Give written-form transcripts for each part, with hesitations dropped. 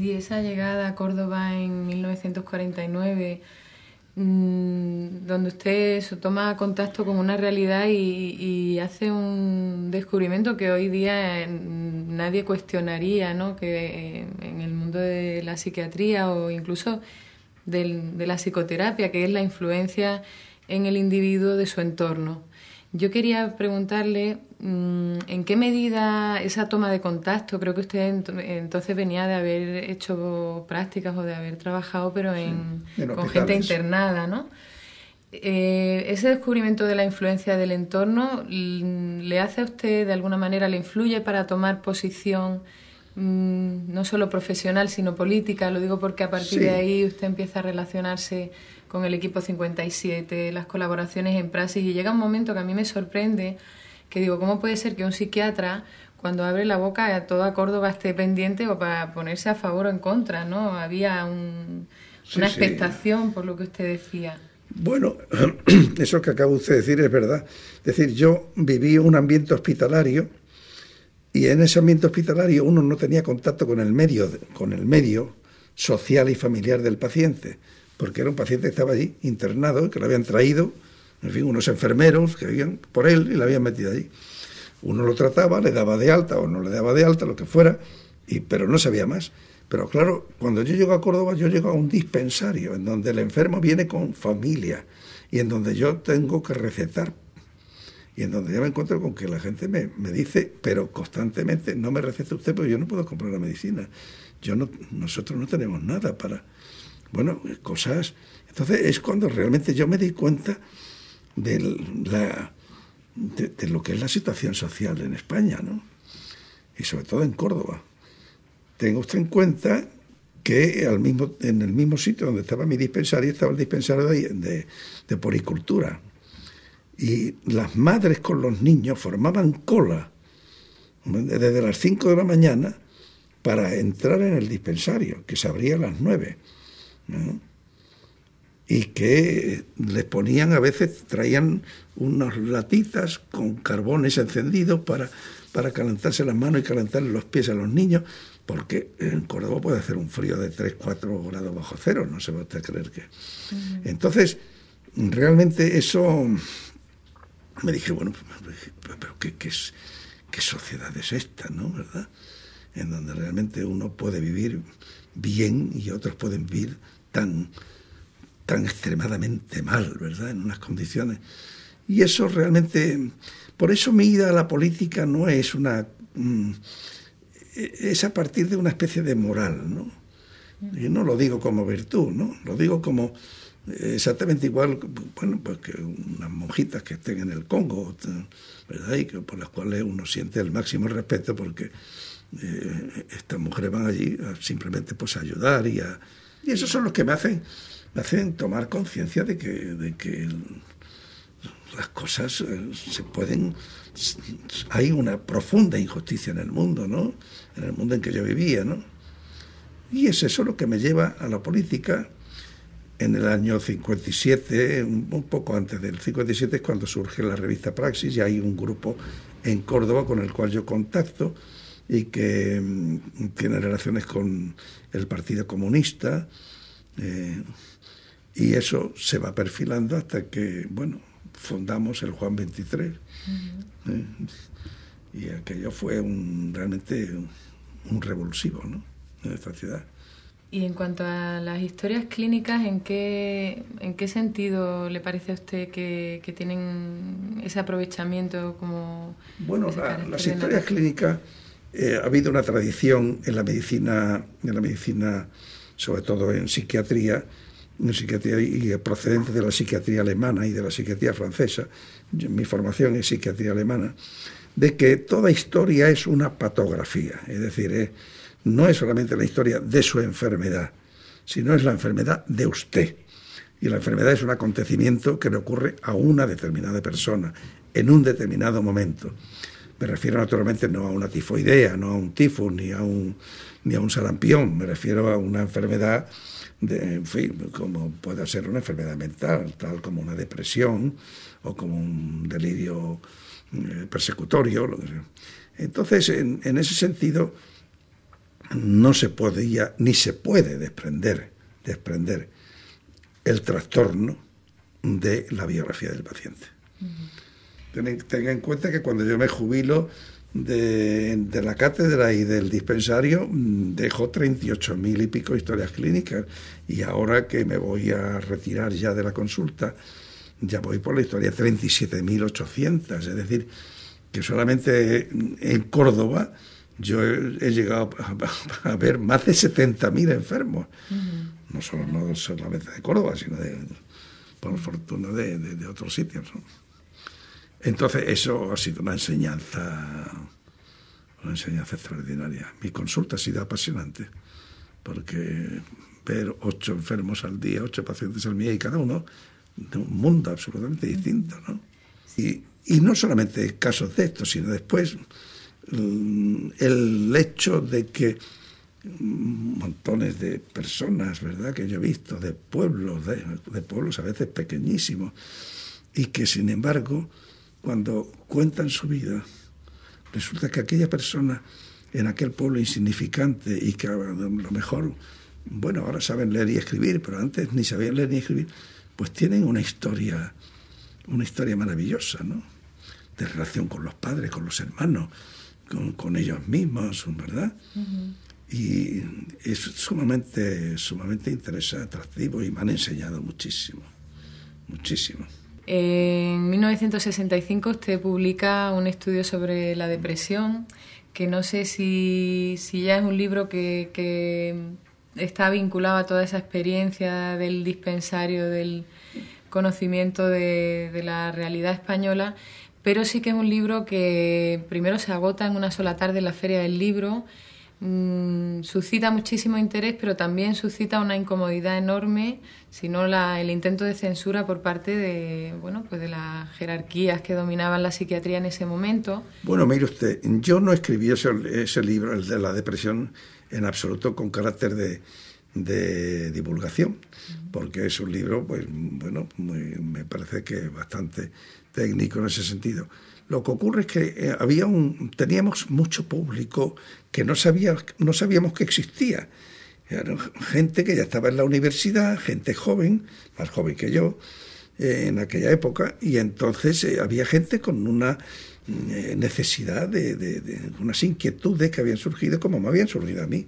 Y esa llegada a Córdoba en 1949, donde usted toma contacto con una realidad y hace un descubrimiento que hoy día nadie cuestionaría, ¿no? Que en el mundo de la psiquiatría o incluso de la psicoterapia, que es la influencia en el individuo de su entorno. Yo quería preguntarle en qué medida esa toma de contacto, creo que usted entonces venía de haber hecho prácticas o de haber trabajado, pero con gente internada, ¿no? Ese descubrimiento de la influencia del entorno, ¿le hace a usted de alguna manera, le influye para tomar posición no solo profesional sino política? Lo digo porque a partir de ahí usted empieza a relacionarse con el equipo 57, las colaboraciones en praxis, y llega un momento que a mí me sorprende, que digo, ¿cómo puede ser que un psiquiatra, cuando abre la boca, a toda Córdoba esté pendiente o para ponerse a favor o en contra, ¿no? Había una expectación por lo que usted decía. Bueno, eso que acaba usted de decir es verdad. Es decir, yo viví un ambiente hospitalario y en ese ambiente hospitalario uno no tenía contacto con el medio social y familiar del paciente, porque era un paciente que estaba allí internado, que lo habían traído, en fin, unos enfermeros que habían por él y lo habían metido allí. Uno lo trataba, le daba de alta o no le daba de alta, lo que fuera, pero no sabía más. Pero claro, cuando yo llego a Córdoba, yo llego a un dispensario en donde el enfermo viene con familia y en donde yo tengo que recetar. Y en donde ya me encuentro con que la gente me dice, pero constantemente, no me recete usted porque yo no puedo comprar la medicina. Nosotros no tenemos nada para... Bueno, cosas... Entonces es cuando realmente yo me di cuenta de lo que es la situación social en España, ¿no? Y sobre todo en Córdoba. Tenga usted en cuenta que en el mismo sitio donde estaba mi dispensario, estaba el dispensario de poricultura. Y las madres con los niños formaban cola desde las 5 de la mañana para entrar en el dispensario, que se abría a las 9, ¿no? Y que les ponían, a veces traían unas latitas con carbones encendidos para calentarse las manos y calentarle los pies a los niños, porque en Córdoba puede hacer un frío de 3-4 grados bajo cero, no se va a usted creer que... Uh-huh. Entonces, realmente eso... Me dije, bueno, pero ¿qué sociedad es esta, no? ¿Verdad? En donde realmente uno puede vivir bien y otros pueden vivir tan extremadamente mal, ¿verdad? En unas condiciones. Y eso realmente... Por eso mi ida a la política no es es a partir de una especie de moral, ¿no? Y no lo digo como virtud, ¿no? Lo digo como... exactamente igual, bueno, pues que unas monjitas que estén en el Congo, ¿verdad? Y por las cuales uno siente el máximo respeto porque estas mujeres van allí simplemente pues a ayudar y esos son los que me hacen tomar conciencia de que las cosas se pueden... Hay una profunda injusticia en el mundo, ¿no? En el mundo en que yo vivía, ¿no? Y es eso lo que me lleva a la política. En el año 57, un poco antes del 57, es cuando surge la revista Praxis, y hay un grupo en Córdoba con el cual yo contacto y que tiene relaciones con el Partido Comunista, y eso se va perfilando hasta que, bueno, fundamos el Juan 23. Uh-huh. Y aquello fue realmente un revulsivo, ¿no? En esta ciudad. Y en cuanto a las historias clínicas, ¿en qué sentido le parece a usted que tienen ese aprovechamiento como... Bueno, las historias clínicas, ha habido una tradición en la medicina, sobre todo en psiquiatría y procedente de la psiquiatría alemana y de la psiquiatría francesa. Mi formación es psiquiatría alemana, de que toda historia es una patografía, es decir, no es solamente la historia de su enfermedad, sino es la enfermedad de usted. Y la enfermedad es un acontecimiento que le ocurre a una determinada persona, en un determinado momento. Me refiero naturalmente no a una tifoidea, no a un tifus, ni a un sarampión. Me refiero a una enfermedad, en fin, como puede ser una enfermedad mental, tal como una depresión o como un delirio persecutorio. Lo que sea. Entonces, en ese sentido... no se podía ni se puede desprender el trastorno de la biografía del paciente. Tenga en cuenta que cuando yo me jubilo de la cátedra y del dispensario, dejo 38.000 y pico historias clínicas, y ahora que me voy a retirar ya de la consulta, ya voy por la historia 37.800, es decir, que solamente en Córdoba yo he llegado a ver más de 70.000 enfermos, no solamente de Córdoba, sino por fortuna de otros sitios, ¿no? Entonces eso ha sido una enseñanza extraordinaria. Mi consulta ha sido apasionante, porque ver 8 enfermos al día, 8 pacientes al día, y cada uno de un mundo absolutamente distinto, ¿no? Y no solamente casos de estos, sino después el hecho de que montones de personas, ¿verdad?, que yo he visto, de pueblos a veces pequeñísimos, y que sin embargo, cuando cuentan su vida, resulta que aquella persona en aquel pueblo insignificante, y que a lo mejor, bueno, ahora saben leer y escribir, pero antes ni sabían leer ni escribir, pues tienen una historia maravillosa, ¿no?, de relación con los padres, con los hermanos, con ellos mismos, ¿verdad? Y es sumamente interesante, atractivo, y me han enseñado muchísimo. En 1965 usted publica un estudio sobre la depresión, que no sé si ya es un libro que está vinculado a toda esa experiencia del dispensario, del conocimiento de la realidad española, pero sí que es un libro que primero se agota en una sola tarde en la Feria del Libro, suscita muchísimo interés, pero también suscita una incomodidad enorme, sino el intento de censura por parte de las jerarquías que dominaban la psiquiatría en ese momento. Bueno, mire usted, yo no escribí ese libro, el de la depresión, en absoluto con carácter de divulgación, porque es un libro, pues bueno, me parece que bastante técnico en ese sentido. Lo que ocurre es que teníamos mucho público que no sabíamos que existía. Era gente que ya estaba en la universidad, gente joven, más joven que yo, en aquella época, y entonces había gente con una necesidad de unas inquietudes que habían surgido, como me habían surgido a mí.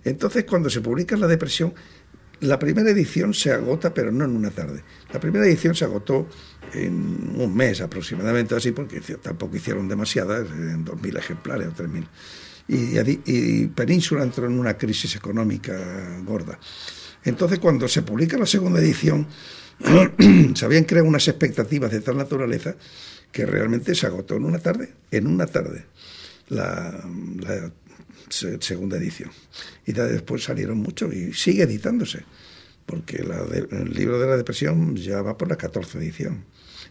Entonces, cuando se publica La depresión, la primera edición se agota, pero no en una tarde. La primera edición se agotó en un mes aproximadamente, así, porque tampoco hicieron demasiadas, en 2.000 ejemplares o 3.000. Y Península entró en una crisis económica gorda. Entonces, cuando se publica la segunda edición, se habían creado unas expectativas de tal naturaleza que realmente se agotó en una tarde, la segunda edición. Y después salieron muchos, y sigue editándose, porque el libro de la depresión ya va por la 14ª edición.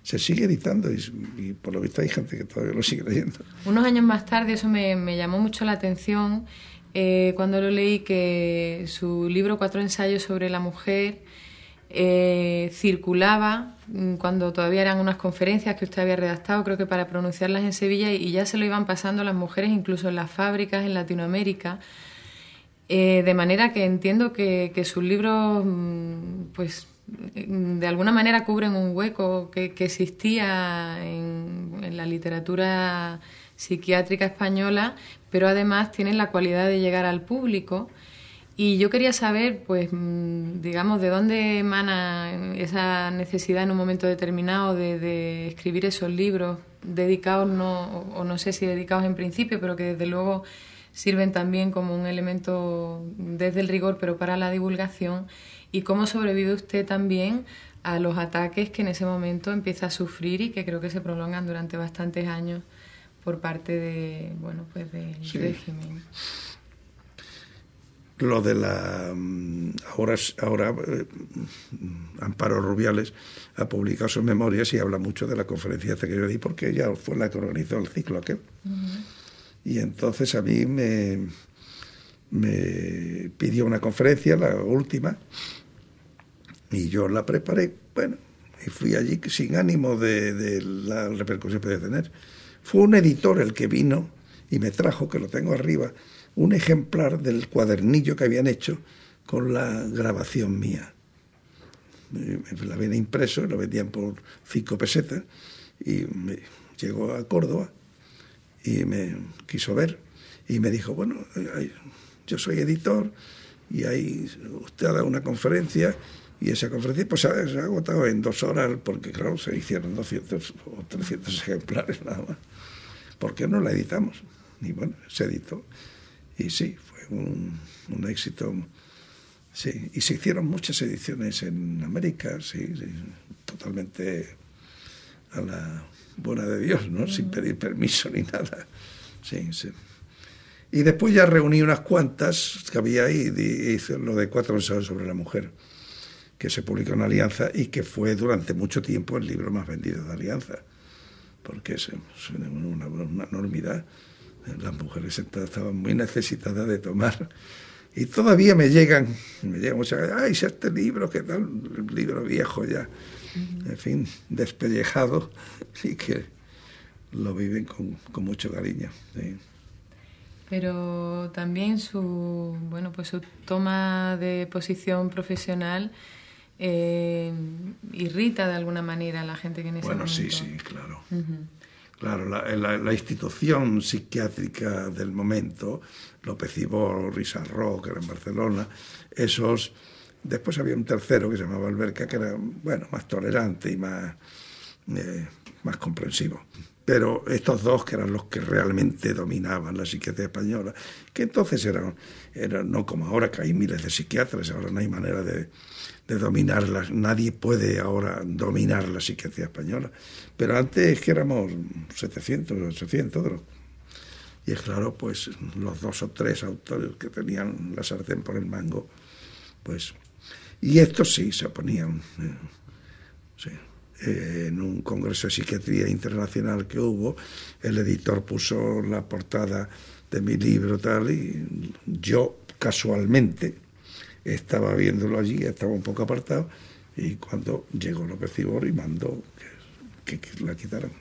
Se sigue editando, y por lo visto hay gente que todavía lo sigue leyendo. Unos años más tarde, eso me llamó mucho la atención, cuando lo leí, que su libro 4 ensayos sobre la mujer circulaba cuando todavía eran unas conferencias que usted había redactado, creo que para pronunciarlas en Sevilla, y ya se lo iban pasando las mujeres incluso en las fábricas en Latinoamérica, de manera que entiendo que sus libros pues de alguna manera cubren un hueco que existía en la literatura psiquiátrica española, pero además tienen la cualidad de llegar al público. Y yo quería saber, pues, digamos, de dónde emana esa necesidad en un momento determinado de escribir esos libros dedicados, no sé si dedicados en principio, pero que desde luego sirven también como un elemento desde el rigor, pero para la divulgación. Y cómo sobrevive usted también a los ataques que en ese momento empieza a sufrir y que creo que se prolongan durante bastantes años por parte del régimen. Lo de ahora Amparo Rubiales ha publicado sus memorias y habla mucho de la conferencia que yo di, porque ella fue la que organizó el ciclo aquel. Y entonces a mí me pidió una conferencia, la última, y yo la preparé, y fui allí sin ánimo de la repercusión que podía tener. Fue un editor el que vino y me trajo, que lo tengo arriba, un ejemplar del cuadernillo que habían hecho con la grabación mía. Me la habían impreso, lo vendían por 5 pesetas, y llegó a Córdoba y me quiso ver y me dijo, bueno, yo soy editor y ahí usted ha dado una conferencia, y esa conferencia pues se ha agotado en 2 horas, porque claro, se hicieron 200 o 300 ejemplares nada más. ¿Por qué no la editamos? Y bueno, se editó. Y sí, fue un éxito. Sí, y se hicieron muchas ediciones en América, sí, totalmente a la buena de Dios, ¿no? Sin pedir permiso ni nada. Sí, sí. Y después ya reuní unas cuantas que había ahí, y hice lo de 4 ensayos sobre la mujer, que se publicó en Alianza y que fue durante mucho tiempo el libro más vendido de Alianza, porque es una enormidad. Las mujeres estaban muy necesitadas de tomar. Y todavía me llegan muchas veces, ¡ay, si este libro, qué tal! Un libro viejo ya, en fin, despellejado, y que lo viven con mucho cariño. Sí. Pero también su toma de posición profesional irrita de alguna manera a la gente que en ese momento... Bueno, sí, claro. Claro, la institución psiquiátrica del momento, López Ibor, Risarró, que era en Barcelona, esos... Después había un tercero que se llamaba Alberca, que era, bueno, más tolerante y más comprensivo. Pero estos dos, que eran los que realmente dominaban la psiquiatría española, que entonces eran no como ahora, que hay miles de psiquiatras, ahora no hay manera de dominarlas, nadie puede ahora dominar la psiquiatría española, pero antes que éramos 700, 800, y es claro, pues los 2 o 3 autores que tenían la sartén por el mango, pues, y estos sí se oponían, sí. En un congreso de psiquiatría internacional que hubo, el editor puso la portada de mi libro tal, y yo casualmente estaba viéndolo allí, estaba un poco apartado, y cuando llegó López Ibor y mandó que la quitaran.